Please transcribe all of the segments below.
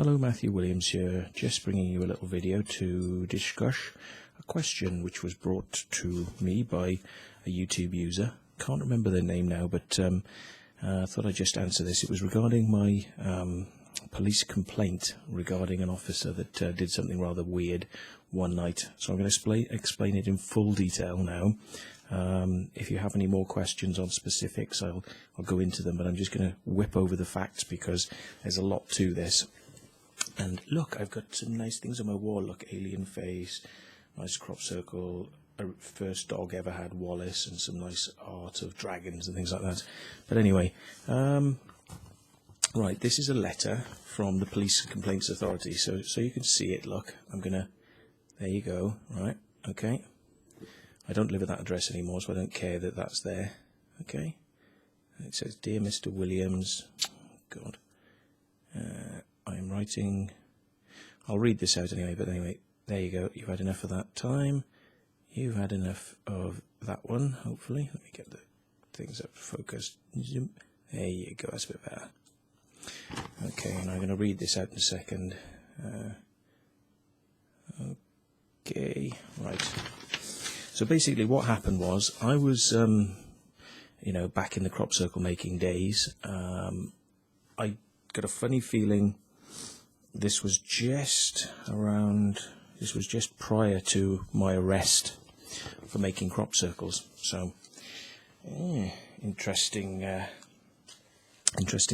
Hello, Matthew Williams here, just bringing you a little video to discuss a question which was brought to me by a YouTube user. Can't remember their name now, but I thought I'd just answer this. It was regarding my police complaint regarding an officer that did something rather weird one night. So I'm going to explain it in full detail now. If you have any more questions on specifics, I'll go into them, but I'm just going to whip over the facts because there's a lot to this. And look, I've got some nice things on my wall. Look, alien face, nice crop circle, a first dog ever had Wallace, and some nice art of dragons and things like that. But anyway, right, this is a letter from the Police Complaints Authority. So you can see it. Look, there you go. Right, okay. I don't live at that address anymore, so I don't care that that's there. Okay. And it says, "Dear Mr. Williams," God. I'm writing, I'll read this out anyway, but anyway, there you go. You've had enough of that time. You've had enough of that one, hopefully. Let me get the things up focused. Zoom. There you go, that's a bit better. Okay, and I'm going to read this out in a second. Okay, right. So basically what happened was, I was, back in the crop circle making days, I got a funny feeling this was just prior to my arrest for making crop circles. So interesting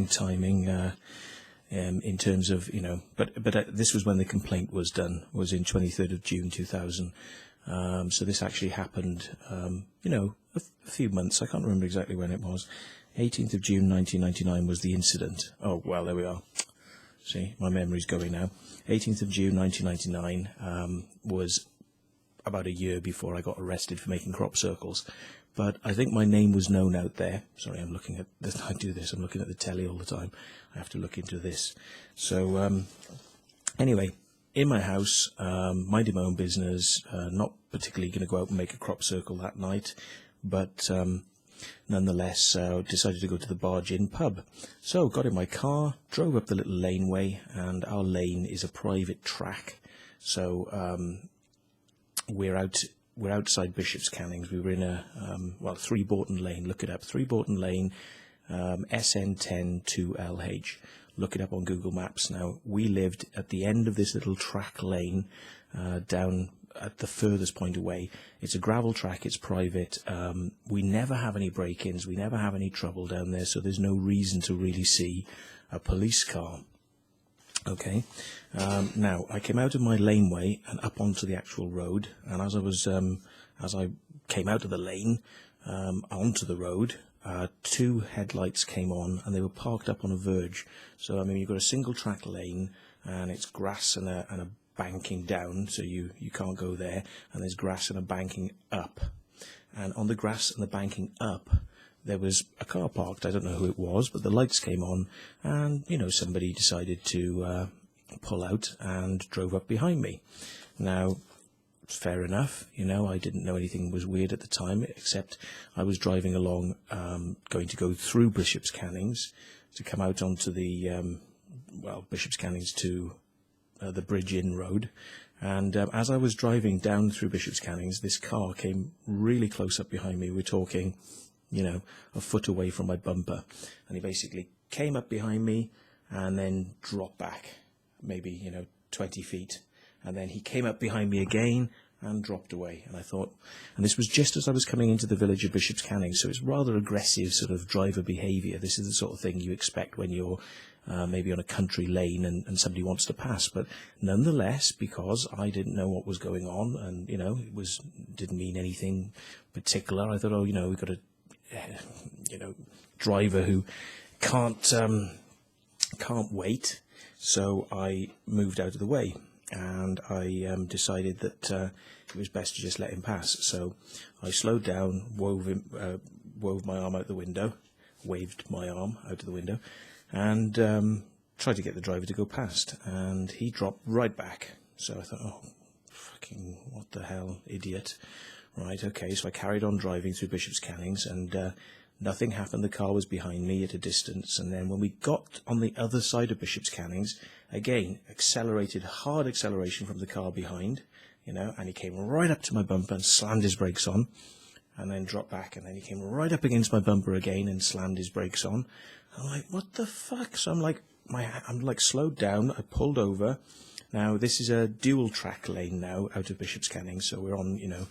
timing in terms of, but this was when the complaint was done, was in 23rd of June 2000. So this actually happened, a few months. I can't remember exactly when it was. 18th of June 1999 was the incident. Oh, well, there we are. See, my memory's going now. 18th of June 1999 was about a year before I got arrested for making crop circles. But I think my name was known out there. Sorry, I'm looking at this. I do this. I'm looking at the telly all the time. I have to look into this. So anyway, in my house, minding my own business, not particularly going to go out and make a crop circle that night, but nonetheless, decided to go to the Barge Inn pub. So got in my car, drove up the little laneway, and our lane is a private track. So we're outside Bishop's Cannings. We were in a 3 Borton Lane. Look it up, 3 Borton Lane, SN10 2LH. Look it up on Google Maps. Now, we lived at the end of this little track lane, down at the furthest point away. It's a gravel track, it's private. We never have any break-ins, we never have any trouble down there, so there's no reason to really see a police car. Okay, now I came out of my laneway and up onto the actual road, and as I came out of the lane onto the road, 2 headlights came on, and they were parked up on a verge. So I mean, you've got a single track lane, and it's grass and a banking down, so you can't go there, and there's grass and a banking up, and on the grass and the banking up there was a car parked. I don't know who it was, but the lights came on, and somebody decided to pull out and drove up behind me. Now, fair enough, I didn't know anything was weird at the time, except I was driving along, going to go through Bishop's Cannings to come out onto the Bishop's Cannings to the Bridge Inn Road, and as I was driving down through Bishop's Cannings, this car came really close up behind me. We're talking, a foot away from my bumper, and he basically came up behind me and then dropped back, maybe 20 feet, and then he came up behind me again and dropped away. And I thought, and this was just as I was coming into the village of Bishop's Cannings, so it's rather aggressive sort of driver behaviour. This is the sort of thing you expect when you're maybe on a country lane and somebody wants to pass. But nonetheless, because I didn't know what was going on, and didn't mean anything particular, I thought, we've got a driver who can't wait. So I moved out of the way, and I decided that it was best to just let him pass. So I slowed down, wove my arm out the window, waved my arm out of the window, and tried to get the driver to go past, and he dropped right back. So I thought, oh, fucking what the hell, idiot. Right, okay, so I carried on driving through Bishop's Cannings, and Nothing happened. The car was behind me at a distance. And then when we got on the other side of Bishop's Cannings, again, accelerated, hard acceleration from the car behind, you know, and he came right up to my bumper and slammed his brakes on, and then dropped back. And then he came right up against my bumper again and slammed his brakes on. I'm like, what the fuck? So I'm like slowed down. I pulled over. Now, this is a dual track lane now out of Bishop's Canning, so we're on, you know,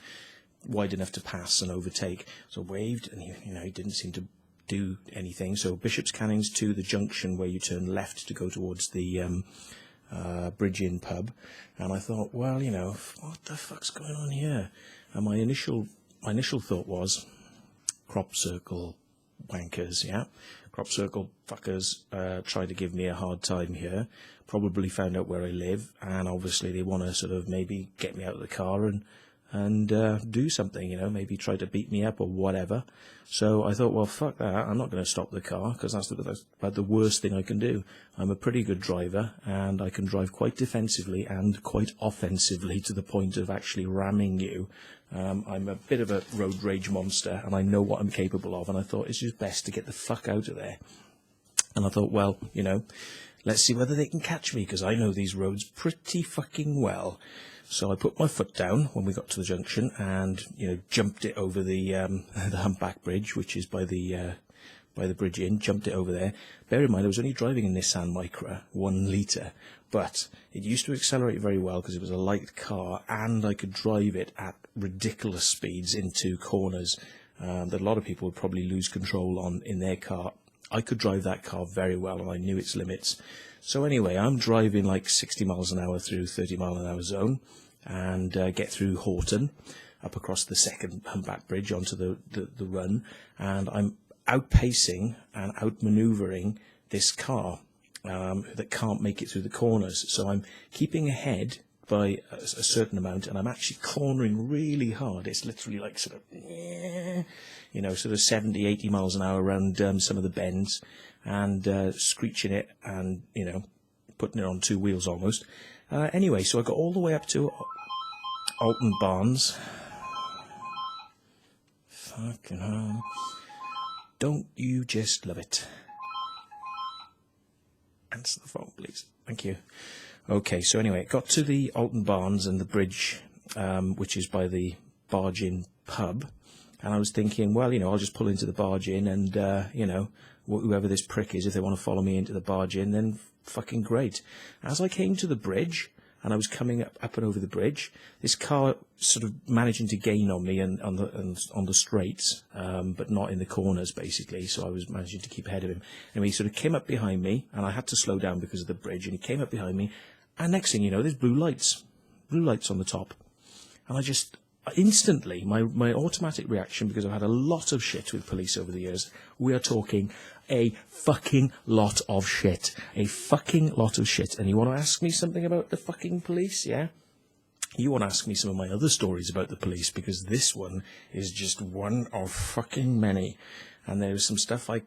wide enough to pass and overtake. So I waved, and he didn't seem to do anything. So Bishop's Canning's to the junction where you turn left to go towards the Bridge Inn pub. And I thought, well, you know, what the fuck's going on here? And my initial thought was, crop circle wankers, yeah? Crop circle fuckers tried to give me a hard time here, probably found out where I live, and obviously they want to sort of maybe get me out of the car and do something, you know, maybe try to beat me up or whatever. So I thought, well, fuck that, I'm not going to stop the car, because that's about the worst thing I can do. I'm a pretty good driver, and I can drive quite defensively and quite offensively to the point of actually ramming you. I'm a bit of a road rage monster, and I know what I'm capable of, and I thought it's just best to get the fuck out of there. And I thought, well, you know, let's see whether they can catch me, because I know these roads pretty fucking well. So I put my foot down when we got to the junction and, you know, jumped it over the Humpback Bridge, which is by the Bridge Inn, jumped it over there. Bear in mind, I was only driving a Nissan Micra, 1 litre, but it used to accelerate very well because it was a light car, and I could drive it at ridiculous speeds into corners that a lot of people would probably lose control on in their car. I could drive that car very well, and I knew its limits. So anyway, I'm driving like 60 miles an hour through 30 mile an hour zone, and get through Horton, up across the second Humpback Bridge onto the run, and I'm outpacing and outmaneuvering this car that can't make it through the corners. So I'm keeping ahead by a certain amount, and I'm actually cornering really hard. It's literally like sort of, you know, sort of 70, 80 miles an hour around some of the bends, and screeching it and, you know, putting it on 2 wheels almost. Anyway, so I got all the way up to Alton Barnes. Fucking hell. Don't you just love it? Answer the phone, please. Thank you. Okay, so anyway, it got to the Alton Barnes and the bridge, which is by the Barge Inn pub, and I was thinking, well, you know, I'll just pull into the Barge Inn, and, you know, whoever this prick is, if they want to follow me into the Barge Inn, then fucking great. As I came to the bridge, and I was coming up and over the bridge, this car sort of managing to gain on me and on the straights, but not in the corners, basically. So I was managing to keep ahead of him. And he sort of came up behind me, and I had to slow down because of the bridge. And he came up behind me, and next thing you know, there's blue lights on the top. And I just instantly, my automatic reaction, because I've had a lot of shit with police over the years, we are talking a fucking lot of shit. A fucking lot of shit. And you want to ask me something about the fucking police, yeah? You want to ask me some of my other stories about the police, because this one is just one of fucking many. And there's some stuff I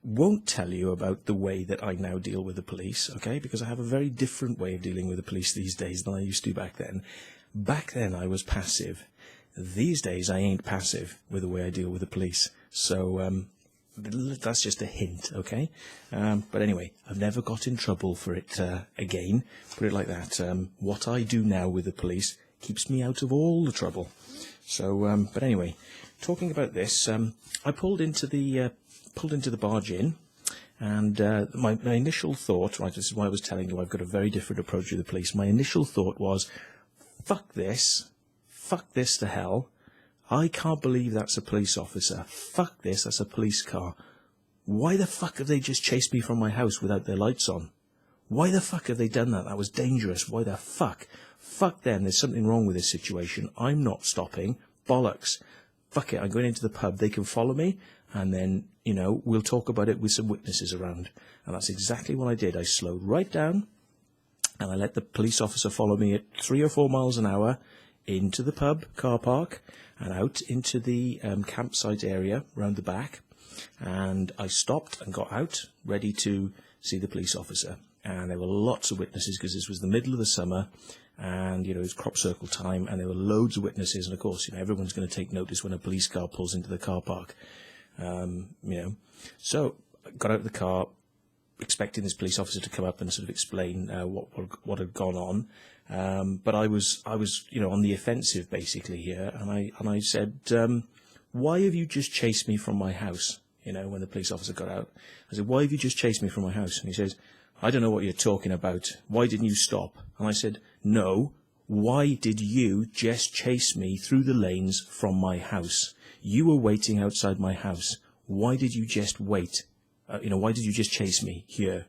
won't tell you about the way that I now deal with the police, okay? Because I have a very different way of dealing with the police these days than I used to back then. Back then I was passive. These days I ain't passive with the way I deal with the police. So, that's just a hint, okay? But anyway, I've never got in trouble for it again. Put it like that. What I do now with the police keeps me out of all the trouble. So, but anyway, talking about this, I pulled into the Barge Inn, and my initial thought, right, this is why I was telling you I've got a very different approach with the police. My initial thought was, fuck this to hell. I can't believe that's a police officer. Fuck this, that's a police car. Why the fuck have they just chased me from my house without their lights on? Why the fuck have they done that? That was dangerous. Why the fuck? Fuck them, there's something wrong with this situation. I'm not stopping. Bollocks. Fuck it, I'm going into the pub. They can follow me, and then, you know, we'll talk about it with some witnesses around. And that's exactly what I did. I slowed right down, and I let the police officer follow me at 3 or 4 miles an hour into the pub car park and out into the campsite area round the back. And I stopped and got out, ready to see the police officer. And there were lots of witnesses, because this was the middle of the summer, and, you know, it was crop circle time, and there were loads of witnesses. And of course, you know, everyone's going to take notice when a police car pulls into the car park. So I got out of the car, expecting this police officer to come up and sort of explain what had gone on. But I was on the offensive basically here, and I said, why have you just chased me from my house? When the police officer got out, I said, why have you just chased me from my house? And he says, I don't know what you're talking about. Why didn't you stop? And I said, no, why did you just chase me through the lanes from my house? You were waiting outside my house. Why did you just wait? Why did you just chase me here?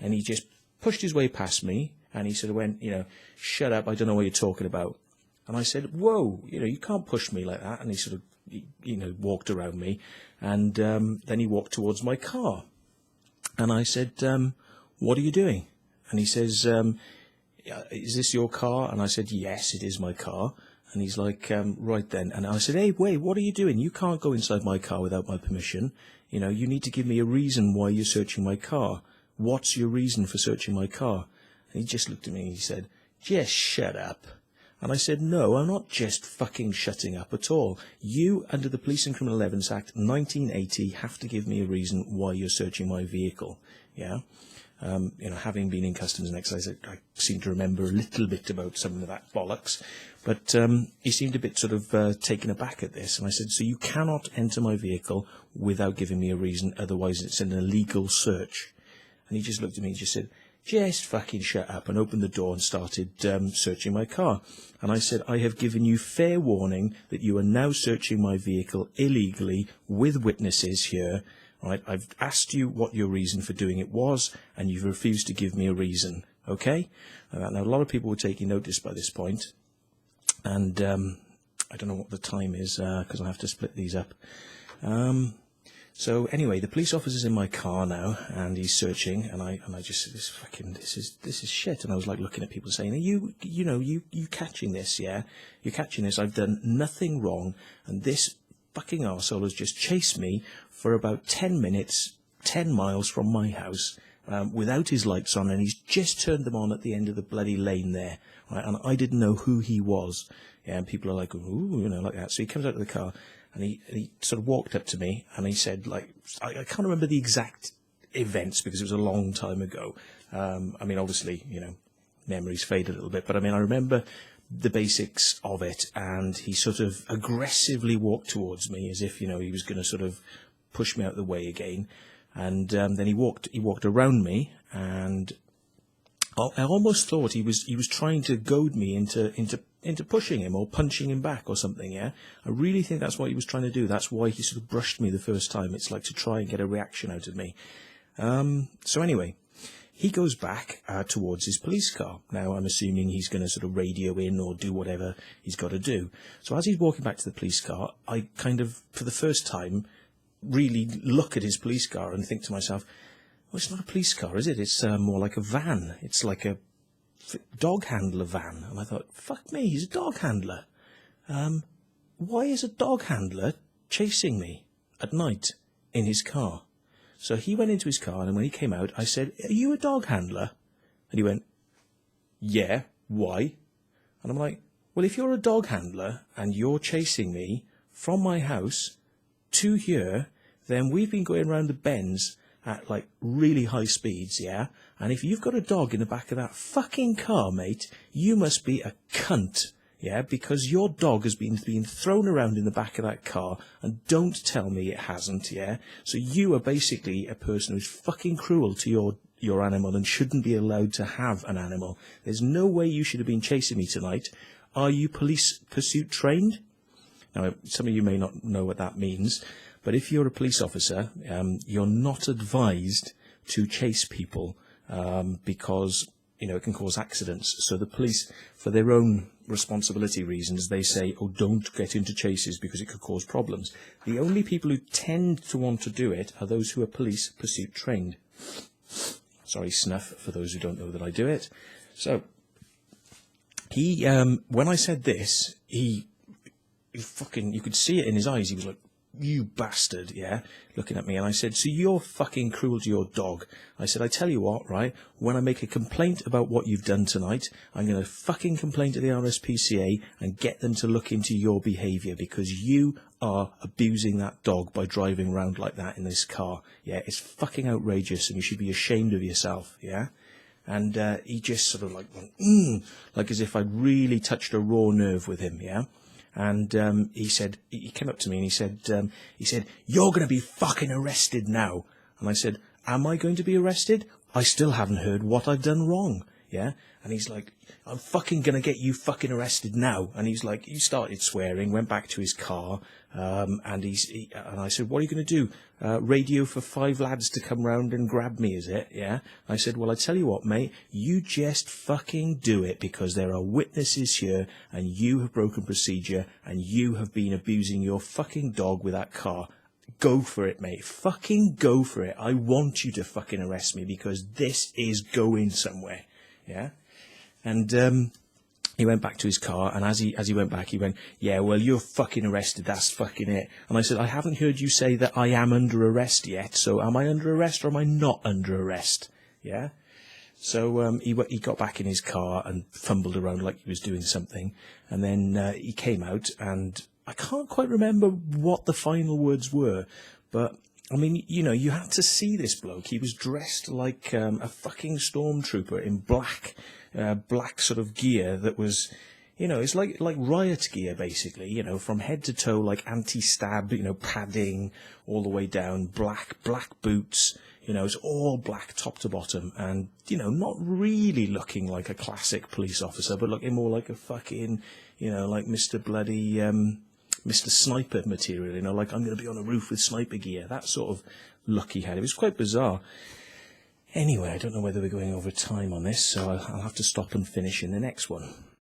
And he just pushed his way past me, and he sort of went, shut up, I don't know what you're talking about. And I said, whoa, you can't push me like that. And he sort of, walked around me, and then he walked towards my car. And I said, what are you doing? And he says, is this your car? And I said, yes, it is my car. And he's like, right then. And I said, hey, wait, what are you doing? You can't go inside my car without my permission. You need to give me a reason why you're searching my car. What's your reason for searching my car? And he just looked at me and he said, just shut up. And I said, no, I'm not just fucking shutting up at all. You, under the Police and Criminal Evidence Act 1980, have to give me a reason why you're searching my vehicle. Yeah. Having been in customs and excise, I seem to remember a little bit about some of that bollocks. But he seemed a bit sort of taken aback at this. And I said, so you cannot enter my vehicle without giving me a reason, otherwise it's an illegal search. And he just looked at me and just said, just fucking shut up, and opened the door and started searching my car. And I said, I have given you fair warning that you are now searching my vehicle illegally with witnesses here. Right? I've asked you what your reason for doing it was, and you've refused to give me a reason. Okay? Now, a lot of people were taking notice by this point, and I don't know what the time is because I have to split these up. So anyway, the police officer's in my car now, and he's searching, and I just said, this is shit. And I was like looking at people saying, are you catching this? Yeah, you're catching this. I've done nothing wrong, and this fucking arsehole has just chased me for about 10 minutes, 10 miles from my house, without his lights on, and he's just turned them on at the end of the bloody lane there. Right? And I didn't know who he was. Yeah, and people are like, ooh, like that. So he comes out of the car. And he sort of walked up to me, and he said, I can't remember the exact events because it was a long time ago. Obviously, memories fade a little bit, but I remember the basics of it. And he sort of aggressively walked towards me as if, he was going to sort of push me out of the way again. And then he walked around me, and I almost thought he was trying to goad me into pushing him or punching him back or something, yeah? I really think that's what he was trying to do. That's why he sort of brushed me the first time. It's like to try and get a reaction out of me. So anyway, he goes back towards his police car. Now, I'm assuming he's going to sort of radio in or do whatever he's got to do. So as he's walking back to the police car, I kind of, for the first time, really look at his police car and think to myself, well, it's not a police car, is it? It's more like a van. It's like a dog handler van. And I thought, fuck me, he's a dog handler. Why is a dog handler chasing me at night in his car? So he went into his car, and when he came out, I said, are you a dog handler? And he went, yeah, why? And I'm like, well, if you're a dog handler and you're chasing me from my house to here, then we've been going around the bends at like really high speeds, yeah? And if you've got a dog in the back of that fucking car, mate, you must be a cunt, yeah? Because your dog has been thrown around in the back of that car, and don't tell me it hasn't, yeah? So you are basically a person who's fucking cruel to your animal and shouldn't be allowed to have an animal. There's no way you should have been chasing me tonight. Are you police pursuit trained? Now, some of you may not know what that means, but if you're a police officer, you're not advised to chase people because, it can cause accidents. So the police, for their own responsibility reasons, they say, oh, don't get into chases because it could cause problems. The only people who tend to want to do it are those who are police pursuit trained. Sorry, snuff, for those who don't know that I do it. So he, when I said this, you could see it in his eyes. He was like, you bastard, yeah, looking at me. And I said, so you're fucking cruel to your dog. I said, I tell you what, right, when I make a complaint about what you've done tonight, I'm going to fucking complain to the RSPCA and get them to look into your behaviour, because you are abusing that dog by driving around like that in this car. Yeah, it's fucking outrageous, and you should be ashamed of yourself, yeah? And he just sort of like went, like as if I'd really touched a raw nerve with him, yeah? And he said, he came up to me and he said, you're going to be fucking arrested now. And I said, am I going to be arrested? I still haven't heard what I've done wrong, yeah? And he's like, I'm fucking going to get you fucking arrested now. And he's like, he started swearing, went back to his car, and and I said, what are you going to do? Radio for 5 lads to come round and grab me, is it? Yeah. I said, well, I tell you what, mate, you just fucking do it, because there are witnesses here and you have broken procedure and you have been abusing your fucking dog with that car. Go for it, mate. Fucking go for it. I want you to fucking arrest me, because this is going somewhere. Yeah. And he went back to his car, and as he went back, he went, yeah, well, you're fucking arrested, that's fucking it. And I said, I haven't heard you say that I am under arrest yet, so am I under arrest or am I not under arrest? Yeah? So he got back in his car and fumbled around like he was doing something, and then he came out, and I can't quite remember what the final words were, but I mean, you know, you had to see this bloke. He was dressed like a fucking stormtrooper in black sort of gear that was, you know, it's like riot gear, basically, you know, from head to toe, like anti-stab, you know, padding all the way down, black boots, you know, it's all black top to bottom, and, you know, not really looking like a classic police officer, but looking more like a fucking, you know, like Mr. Bloody, Mr. Sniper material, you know, like I'm going to be on a roof with sniper gear, that sort of look he had. It was quite bizarre. Anyway, I don't know whether we're going over time on this, so I'll have to stop and finish in the next one.